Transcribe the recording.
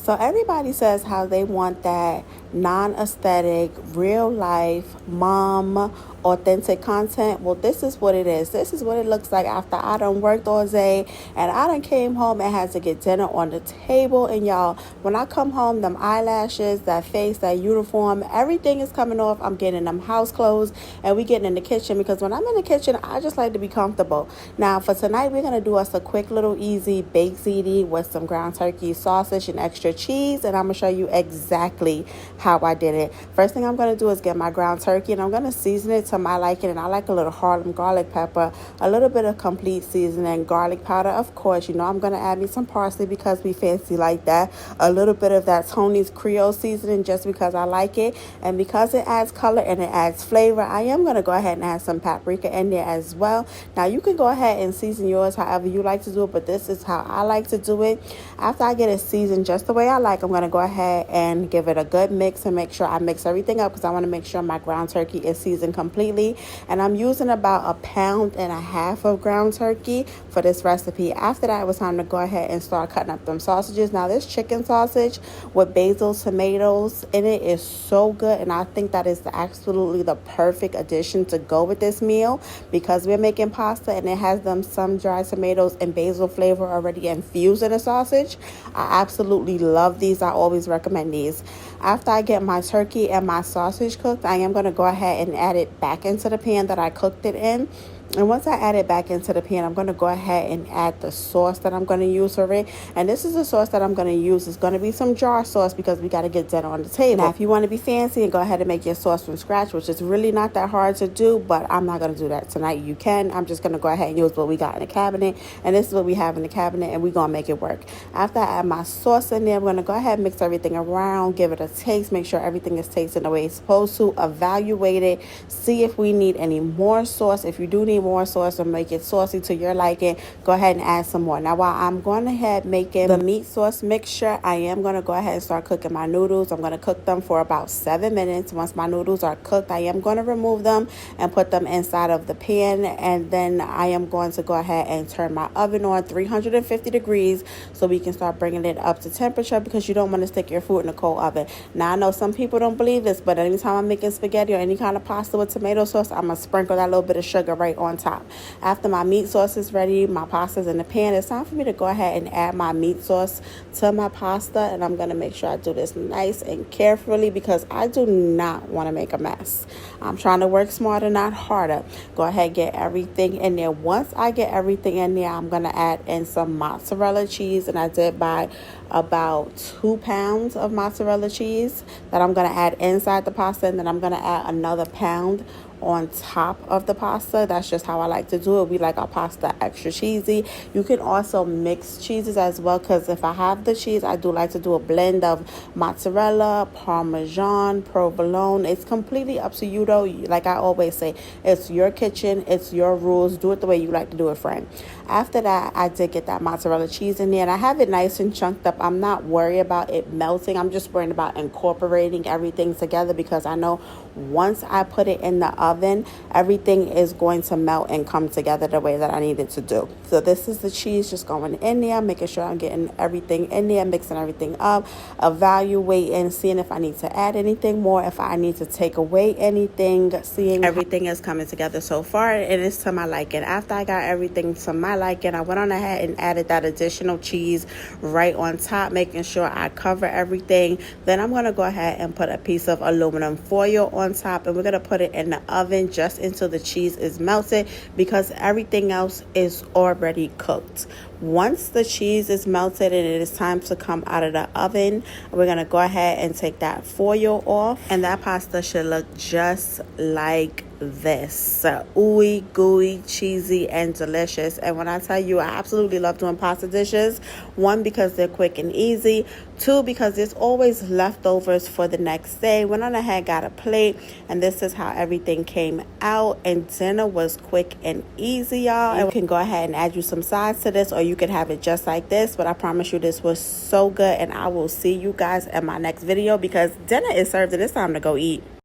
So everybody says how they want that non-aesthetic, real life, mom, authentic content. Well, this is what it is. This is what it looks like after I done worked all day and I done came home and had to get dinner on the table. And y'all, when I come home, them eyelashes, that face, that uniform, everything is coming off. I'm getting them house clothes and we getting in the kitchen, because when I'm in the kitchen, I just like to be comfortable. Now for tonight, we're going to do us a quick little easy baked ziti with some ground turkey sausage and extra cheese, and I'm going to show you exactly how I did it. First thing I'm going to do is get my ground turkey, and I'm going to season it to my liking, and I like a little Harlem garlic pepper, a little bit of complete seasoning, garlic powder, of course. You know I'm going to add me some parsley because we fancy like that, a little bit of that Tony's Creole seasoning just because I like it, and because it adds color and it adds flavor, I am going to go ahead and add some paprika in there as well. Now you can go ahead and season yours however you like to do it, but this is how I like to do it. After I get it seasoned just the way I like, I'm going to go ahead and give it a good mix and make sure I mix everything up, because I want to make sure my ground turkey is seasoned completely. And I'm using about 1.5 pounds of ground turkey for this recipe. After that, it was time to go ahead and start cutting up them sausages. Now this chicken sausage with basil, tomatoes in it is so good, and I think that is absolutely the perfect addition to go with this meal, because we're making pasta and it has them some dried tomatoes and basil flavor already infused in the sausage. I absolutely love these. I always recommend these. After I get my turkey and my sausage cooked, I am going to go ahead and add it back into the pan that I cooked it in. And once I add it back into the pan, I'm going to go ahead and add the sauce that I'm going to use for it. And this is the sauce that I'm going to use. It's going to be some jar sauce because we got to get dinner on the table. Now, if you want to be fancy and go ahead and make your sauce from scratch, which is really not that hard to do, but I'm not going to do that tonight. You can. I'm just going to go ahead and use what we got in the cabinet. And this is what we have in the cabinet, and we're going to make it work. After I add my sauce in there, I'm going to go ahead and mix everything around, give it a taste, make sure everything is tasting the way it's supposed to, evaluate it, see if we need any more sauce. If you do need more sauce or make it saucy to your liking, go ahead and add some more. Now while I'm going ahead making the meat sauce mixture, I am going to go ahead and start cooking my noodles. I'm going to cook them for about 7 minutes. Once my noodles are cooked, I am going to remove them and put them inside of the pan, and then I am going to go ahead and turn my oven on 350 degrees so we can start bringing it up to temperature, because you don't want to stick your food in a cold oven. Now I know some people don't believe this, but anytime I'm making spaghetti or any kind of pasta with tomato sauce, I'm going to sprinkle that little bit of sugar right on top. After my meat sauce is ready, my pasta's in the pan, it's time for me to go ahead and add my meat sauce to my pasta, and I'm going to make sure I do this nice and carefully because I do not want to make a mess. I'm trying to work smarter, not harder. Go ahead, get everything in there. Once I get everything in there, I'm going to add in some mozzarella cheese, and I did buy about 2 pounds of mozzarella cheese that I'm going to add inside the pasta, and then I'm going to add another pound on top of the pasta. That's just how I like to do it. We like our pasta extra cheesy. You can also mix cheeses as well, because if I have the cheese, I do like to do a blend of mozzarella, parmesan, provolone. It's completely up to you though. Like I always say, it's your kitchen, it's your rules. Do it the way you like to do it, friend. After that, I did get that mozzarella cheese in there, and I have it nice and chunked up. I'm not worried about it melting. I'm just worried about incorporating everything together, because I know once I put it in the oven, everything is going to melt and come together the way that I need it to do. So this is the cheese just going in there, making sure I'm getting everything in there, mixing everything up, evaluating, seeing if I need to add anything more, if I need to take away anything, seeing everything is coming together so far, and it's to my liking. After I got everything to my liking, I went on ahead and added that additional cheese right on top, making sure I cover everything. Then I'm going to go ahead and put a piece of aluminum foil on top, and we're going to put it in the oven just until the cheese is melted, because everything else is already cooked. Once the cheese is melted and it is time to come out of the oven, we're going to go ahead and take that foil off, and that pasta should look just like this. Ooey gooey, cheesy, and delicious. And when I tell you, I absolutely love doing pasta dishes. 1, because they're quick and easy. 2, because there's always leftovers for the next day. Went on ahead, got a plate, and this is how everything came out. And dinner was quick and easy, y'all. And you can go ahead and add you some sides to this, or you could have it just like this. But I promise you, this was so good, and I will see you guys in my next video, because dinner is served and it's time to go eat.